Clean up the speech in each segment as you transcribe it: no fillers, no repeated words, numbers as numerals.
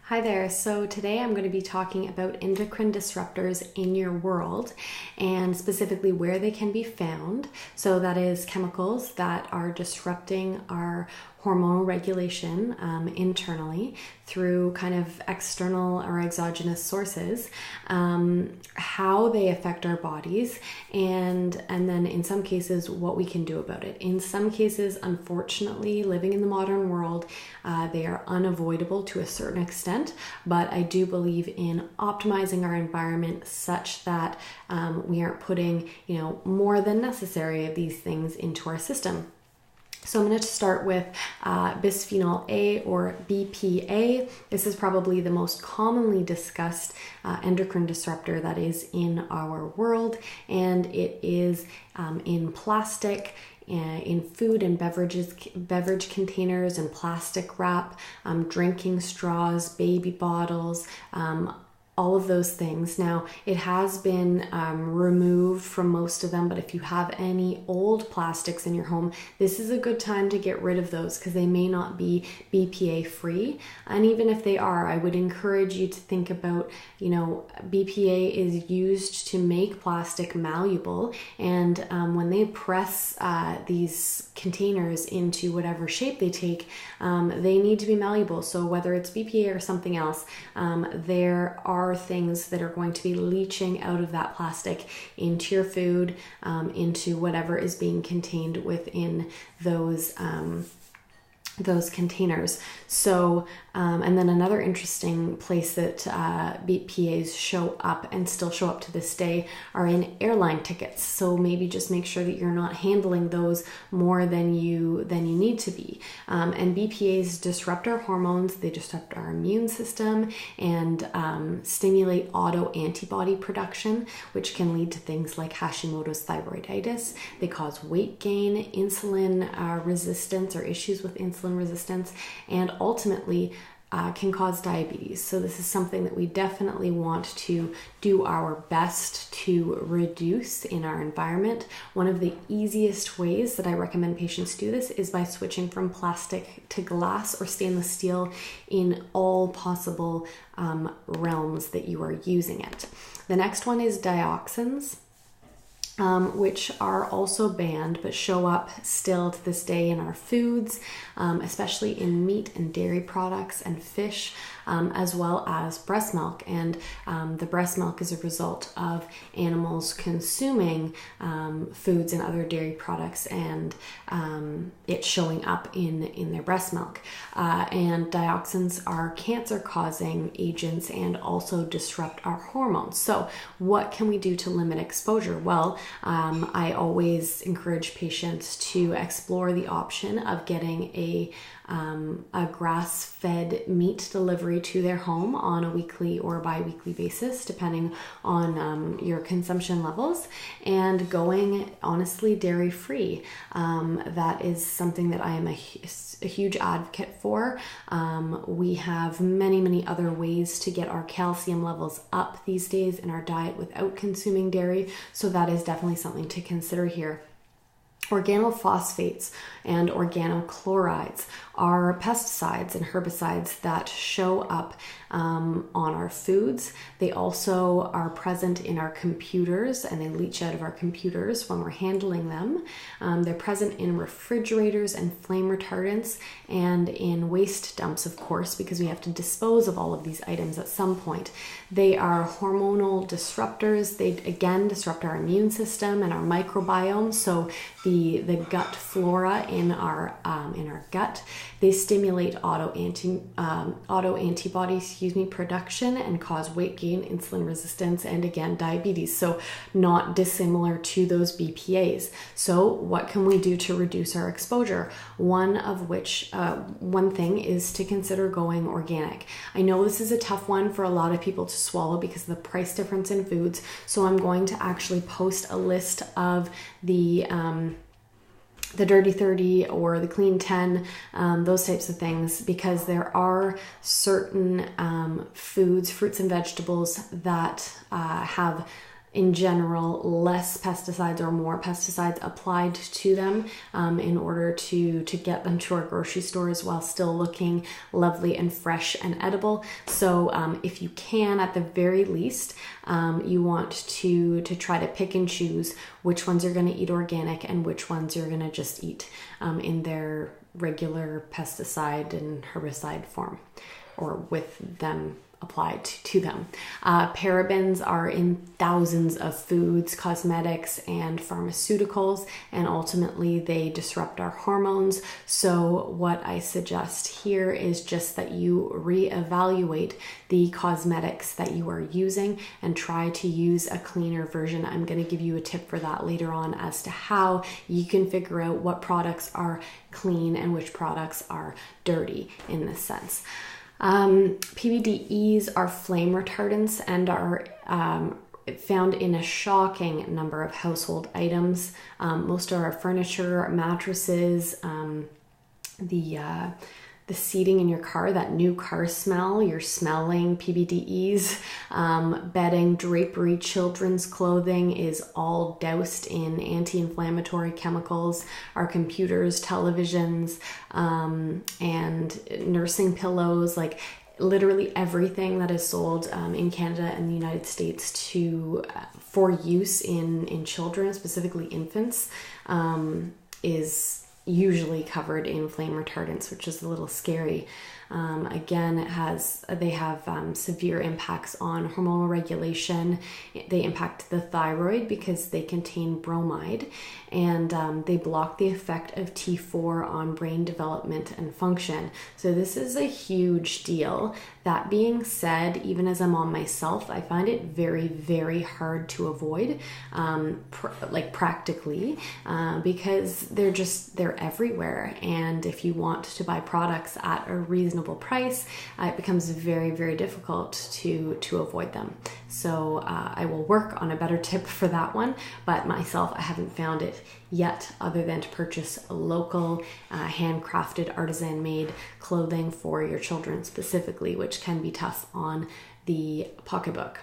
Hi there. So today I'm going to be talking about endocrine disruptors in your world and specifically where they can be found. So that is chemicals that are disrupting our hormonal regulation internally through kind of external or exogenous sources, how they affect our bodies, and then in some cases what we can do about it. In some cases, unfortunately, living in the modern world, they are unavoidable to a certain extent, but I do believe in optimizing our environment such that we aren't putting, more than necessary of these things into our system. So I'm going to start with bisphenol A or BPA. This is probably the most commonly discussed endocrine disruptor that is in our world, and it is in plastic, in food and beverage containers and plastic wrap, drinking straws, baby bottles, all of those things. Now, it has been removed from most of them, but if you have any old plastics in your home, this is a good time to get rid of those because they may not be BPA free. And even if they are, I would encourage you to think about, BPA is used to make plastic malleable. And when they press these containers into whatever shape they take, they need to be malleable. So whether it's BPA or something else, there are things that are going to be leaching out of that plastic into your food, into whatever is being contained within those containers. So, and then another interesting place that BPAs show up and still show up to this day are in airline tickets. So maybe just make sure that you're not handling those more than you need to be. And BPAs disrupt our hormones, they disrupt our immune system, and stimulate autoantibody production, which can lead to things like Hashimoto's thyroiditis. They cause weight gain, insulin resistance or issues with insulin resistance, and ultimately can cause diabetes. So this is something that we definitely want to do our best to reduce in our environment. One of the easiest ways that I recommend patients do this is by switching from plastic to glass or stainless steel in all possible realms that you are using it. The next one is dioxins, which are also banned but show up still to this day in our foods, especially in meat and dairy products and fish, as well as breast milk. And the breast milk is a result of animals consuming foods and other dairy products, and it showing up in their breast milk. And dioxins are cancer-causing agents and also disrupt our hormones. So what can we do to limit exposure? Well, I always encourage patients to explore the option of getting a grass-fed meat delivery to their home on a weekly or bi-weekly basis, depending on your consumption levels, and going honestly dairy-free. That is something that I am a huge advocate for. We have many other ways to get our calcium levels up these days in our diet without consuming dairy, so that is definitely something to consider here. Organophosphates and organochlorides are pesticides and herbicides that show up on our foods. They also are present in our computers, and they leach out of our computers when we're handling them. They're present in refrigerators and flame retardants, and in waste dumps, of course, because we have to dispose of all of these items at some point. They are hormonal disruptors. They again disrupt our immune system and our microbiome. So the gut flora in our gut. They stimulate autoantibody production and cause weight gain, insulin resistance, and again diabetes. So not dissimilar to those BPAs. So what can we do to reduce our exposure? One thing is to consider going organic. I know this is a tough one for a lot of people to swallow because of the price difference in foods. So I'm going to actually post a list of the Dirty 30 or the Clean 10, those types of things, because there are certain foods, fruits and vegetables that have in general, less pesticides or more pesticides applied to them in order to get them to our grocery stores while still looking lovely and fresh and edible. So if you can, at the very least, you want to try to pick and choose which ones you're going to eat organic and which ones you're going to just eat in their regular pesticide and herbicide form, or with them applied to them. Parabens are in thousands of foods, cosmetics, and pharmaceuticals, and ultimately they disrupt our hormones. So what I suggest here is just that you reevaluate the cosmetics that you are using and try to use a cleaner version. I'm going to give you a tip for that later on as to how you can figure out what products are clean and which products are dirty in this sense. PBDEs are flame retardants and are found in a shocking number of household items. Most of our furniture, mattresses, the seating in your car, that new car smell, you're smelling PBDEs. Bedding, drapery, children's clothing is all doused in anti-inflammatory chemicals. Our computers, televisions, and nursing pillows, like literally everything that is sold in Canada and the United States for use in children, specifically infants, is usually covered in flame retardants, which is a little scary. Again, they have severe impacts on hormonal regulation. They impact the thyroid because they contain bromide, and they block the effect of T4 on brain development and function. So this is a huge deal. That being said, even as a mom myself, I find it very, very hard to avoid, practically, because they're everywhere. And if you want to buy products at a reasonable price, it becomes very, very difficult to avoid them. So I will work on a better tip for that one, but myself, I haven't found it yet, other than to purchase local handcrafted artisan made clothing for your children specifically, which can be tough on the pocketbook.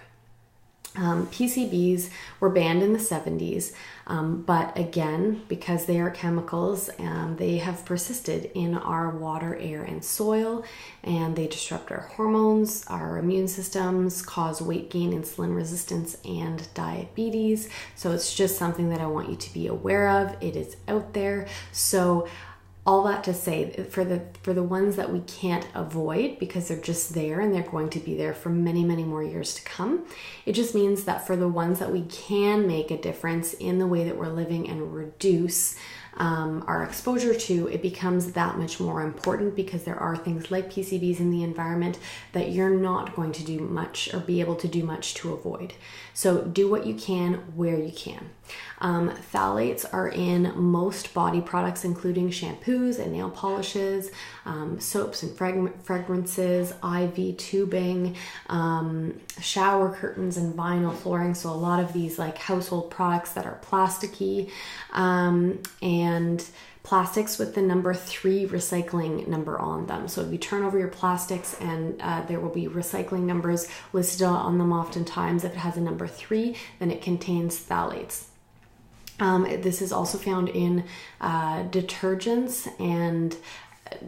PCBs were banned in the 70s, but again, because they are chemicals, they have persisted in our water, air, and soil, and they disrupt our hormones, our immune systems, cause weight gain, insulin resistance, and diabetes. So it's just something that I want you to be aware of. It is out there. So all that to say, for the ones that we can't avoid because they're just there and they're going to be there for many, many more years to come, it just means that for the ones that we can make a difference in the way that we're living and reduce our exposure to, it becomes that much more important, because there are things like PCBs in the environment that you're not going to do much or be able to do much to avoid. So do what you can where you can. Phthalates are in most body products, including shampoos and nail polishes, soaps and fragrances, IV tubing, shower curtains and vinyl flooring. So a lot of these like household products that are plasticky, and plastics with the number 3 recycling number on them. So if you turn over your plastics, and there will be recycling numbers listed on them oftentimes, if it has a number 3, then it contains phthalates. This is also found in detergents, and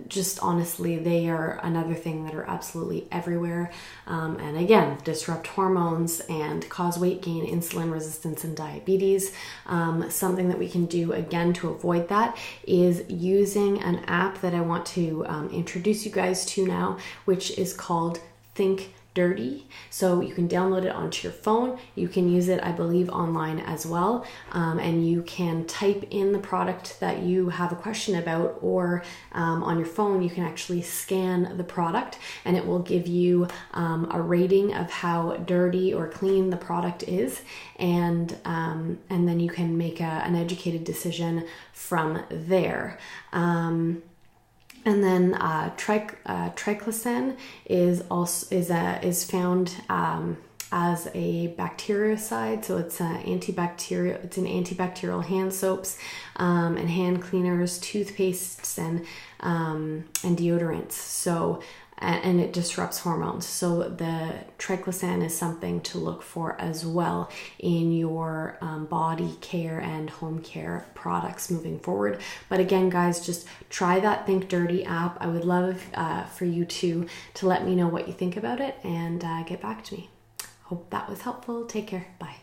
just honestly, they are another thing that are absolutely everywhere, and again, disrupt hormones and cause weight gain, insulin resistance, and diabetes. Something that we can do again to avoid that is using an app that I want to introduce you guys to now, which is called Think Dirty. So you can download it onto your phone. You can use it, I believe, online as well. And you can type in the product that you have a question about, or on your phone, you can actually scan the product and it will give you a rating of how dirty or clean the product is. And then you can make an educated decision from there. And then triclosan is found as a bactericide, so it's an antibacterial hand soaps, and hand cleaners, toothpastes, and deodorants. So and it disrupts hormones. So the triclosan is something to look for as well in your body care and home care products moving forward. But again, guys, just try that Think Dirty app. I would love for you to let me know what you think about it and get back to me. Hope that was helpful. Take care. Bye.